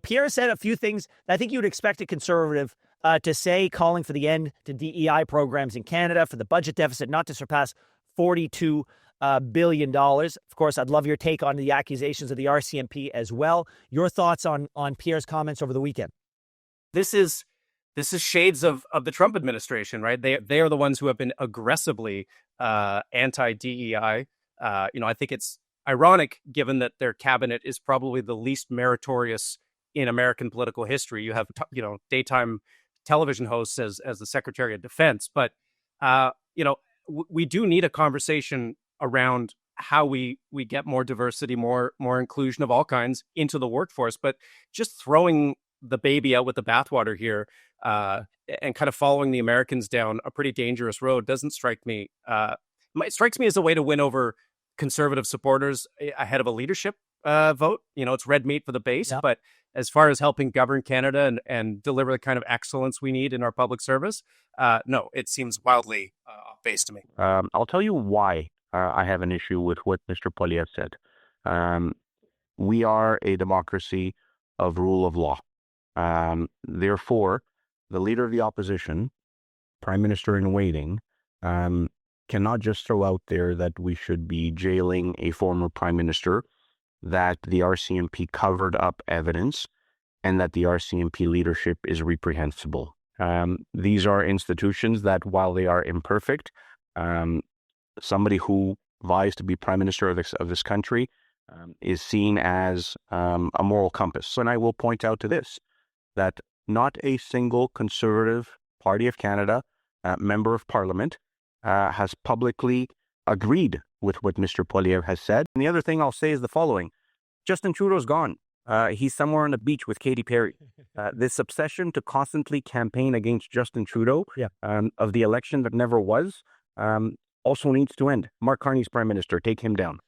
Pierre said a few things that I think you'd expect a conservative to say, calling for the end to DEI programs in Canada, for the budget deficit not to surpass $42 billion. Of course, I'd love your take on the accusations of the RCMP as well. Your thoughts on Pierre's comments over the weekend? This is shades of the Trump administration, right? They are the ones who have been aggressively anti-DEI. I think it's ironic, given that their cabinet is probably the least meritorious in American political history. You have daytime television hosts as the Secretary of Defense, but we do need a conversation around how we get more diversity, more inclusion of all kinds into the workforce. But just throwing the baby out with the bathwater here and kind of following the Americans down a pretty dangerous road doesn't strike me. It strikes me as a way to win over conservative supporters ahead of a leadership vote. It's red meat for the base. Yep. But as far as helping govern Canada and deliver the kind of excellence we need in our public service, no, it seems wildly off-base to me. I'll tell you why I have an issue with what Mr. Poilievre said. We are a democracy of rule of law. Therefore, the leader of the opposition, prime minister in waiting, cannot just throw out there that we should be jailing a former prime minister, that the RCMP covered up evidence, and that the RCMP leadership is reprehensible. These are institutions that, while they are imperfect, somebody who vies to be prime minister of this country is seen as a moral compass. And I will point out to this, that not a single Conservative Party of Canada member of Parliament has publicly agreed with what Mr. Poilievre has said. And the other thing I'll say is the following. Justin Trudeau's gone. He's somewhere on the beach with Katy Perry. This obsession to constantly campaign against Justin Trudeau of the election that never was also needs to end. Mark Carney's prime minister. Take him down.